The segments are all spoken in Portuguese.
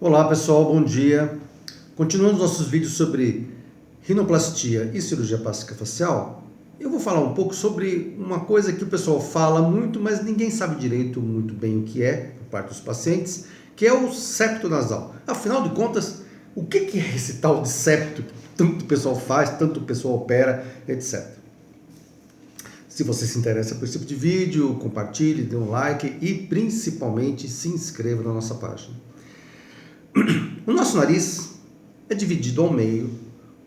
Olá pessoal, bom dia. Continuando nossos vídeos sobre rinoplastia e cirurgia plástica facial, eu vou falar um pouco sobre uma coisa que o pessoal fala muito, mas ninguém sabe direito muito bem o que é, por parte dos pacientes, que é o septo nasal. Afinal de contas, o que é esse tal de septo que tanto o pessoal faz, tanto o pessoal opera, etc. Se você se interessa por esse tipo de vídeo, compartilhe, dê um like e principalmente se inscreva na nossa página. O nosso nariz é dividido ao meio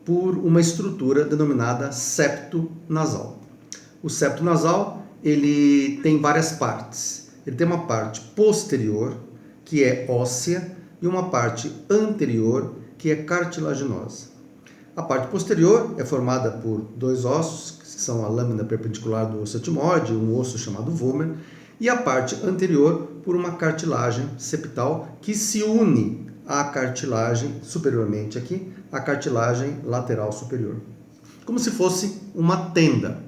por uma estrutura denominada septo nasal. O septo nasal, ele tem várias partes. Ele tem uma parte posterior, que é óssea, e uma parte anterior, que é cartilaginosa. A parte posterior é formada por dois ossos, que são a lâmina perpendicular do osso etmóide, um osso chamado vômer, e a parte anterior por uma cartilagem septal que se une à cartilagem superiormente aqui, a cartilagem lateral superior. Como se fosse uma tenda.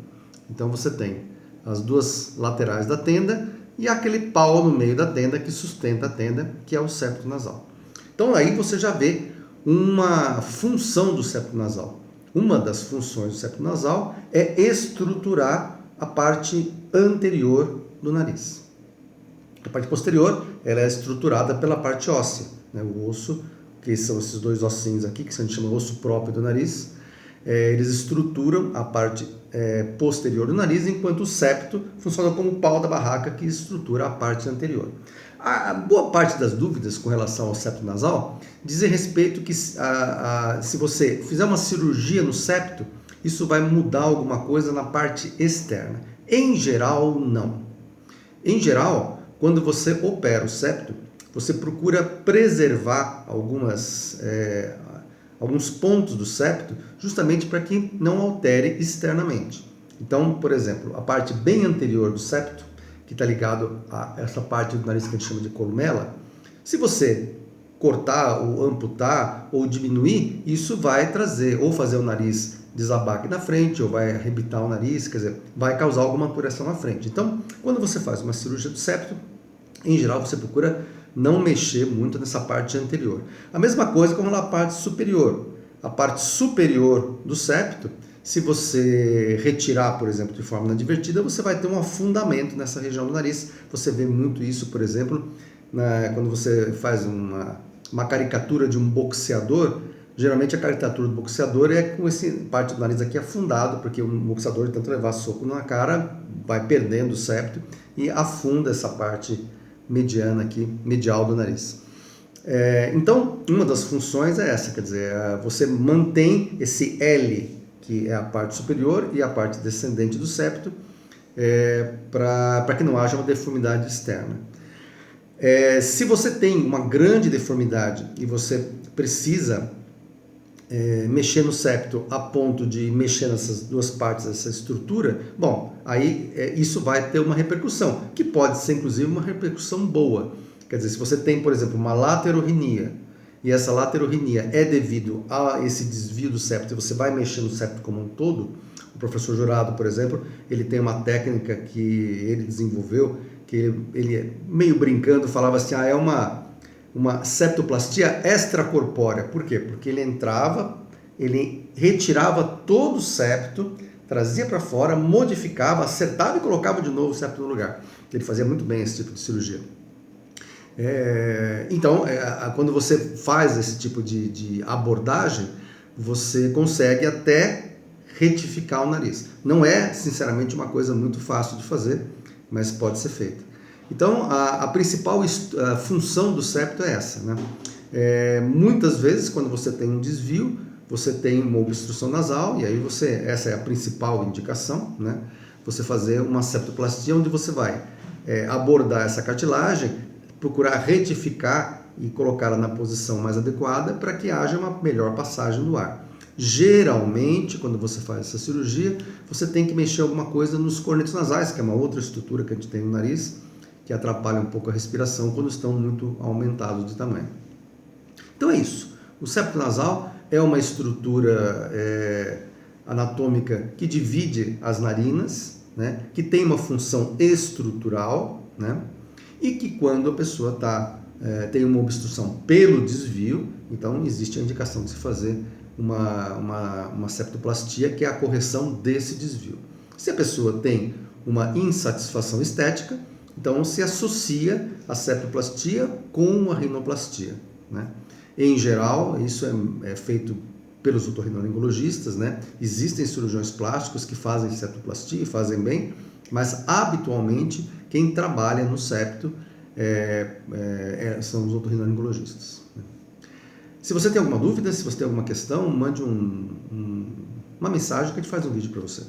Então você tem as duas laterais da tenda e aquele pau no meio da tenda que sustenta a tenda, que é o septo nasal. Então aí você já vê uma função do septo nasal. Uma das funções do septo nasal é estruturar a parte anterior do nariz. A parte posterior ela é estruturada pela parte óssea, né? O osso, que são esses dois ossinhos aqui, que a gente chama osso próprio do nariz, eles estruturam a parte posterior do nariz, enquanto o septo funciona como o pau da barraca que estrutura a parte anterior. A boa parte das dúvidas com relação ao septo nasal dizem respeito que se você fizer uma cirurgia no septo, isso vai mudar alguma coisa na parte externa. Em geral, não. Em geral, quando você opera o septo, você procura preservar alguns pontos do septo, justamente para que não altere externamente. Então, por exemplo, a parte bem anterior do septo, que está ligado a essa parte do nariz que a gente chama de columela, se você cortar ou amputar ou diminuir, isso vai trazer ou fazer o nariz desabar aqui na frente, ou vai arrebitar o nariz, quer dizer, vai causar alguma correção na frente. Então, quando você faz uma cirurgia do septo, em geral você procura não mexer muito nessa parte anterior. A mesma coisa com a parte superior. A parte superior do septo, se você retirar, por exemplo, de forma inadvertida, você vai ter um afundamento nessa região do nariz. Você vê muito isso, por exemplo, quando você faz uma caricatura de um boxeador. Geralmente a caricatura do boxeador é com essa parte do nariz aqui afundado, porque o boxeador, de tanto levar soco na cara, vai perdendo o septo e afunda essa parte mediana aqui, medial do nariz. Então, uma das funções é essa, quer dizer, você mantém esse L, que é a parte superior, e a parte descendente do septo, para que não haja uma deformidade externa. Se você tem uma grande deformidade e você precisa mexer no septo a ponto de mexer nessas duas partes dessa estrutura, bom, aí isso vai ter uma repercussão, que pode ser inclusive uma repercussão boa. Quer dizer, se você tem, por exemplo, uma laterorrenia, e essa laterorrenia é devido a esse desvio do septo, e você vai mexer no septo como um todo, o professor Jurado, por exemplo, ele tem uma técnica que ele desenvolveu, que ele meio brincando falava assim, é uma septoplastia extracorpórea. Por quê? Porque ele entrava, ele retirava todo o septo, trazia para fora, modificava, acertava e colocava de novo o septo no lugar. Ele fazia muito bem esse tipo de cirurgia. Então, quando você faz esse tipo de abordagem, você consegue até retificar o nariz. Não é, sinceramente, uma coisa muito fácil de fazer, mas pode ser feita. Então, a principal função do septo é essa, né? Muitas vezes, quando você tem um desvio, você tem uma obstrução nasal, e aí essa é a principal indicação, né? Você fazer uma septoplastia, onde você vai abordar essa cartilagem, procurar retificar e colocá-la na posição mais adequada para que haja uma melhor passagem do ar. Geralmente, quando você faz essa cirurgia, você tem que mexer alguma coisa nos cornetos nasais, que é uma outra estrutura que a gente tem no nariz, que atrapalha um pouco a respiração quando estão muito aumentados de tamanho. Então é isso. O septo nasal é uma estrutura anatômica que divide as narinas, né, que tem uma função estrutural, né, e que quando a pessoa está tem uma obstrução pelo desvio, então existe a indicação de se fazer uma septoplastia, que é a correção desse desvio. Se a pessoa tem uma insatisfação estética, então se associa a septoplastia com a rinoplastia, né? Em geral, isso é feito pelos otorrinolaringologistas, né? Existem cirurgiões plásticos que fazem septoplastia e fazem bem, mas habitualmente quem trabalha no septo são os otorrinolaringologistas. Se você tem alguma dúvida, se você tem alguma questão, mande uma mensagem que a gente faz um vídeo para você.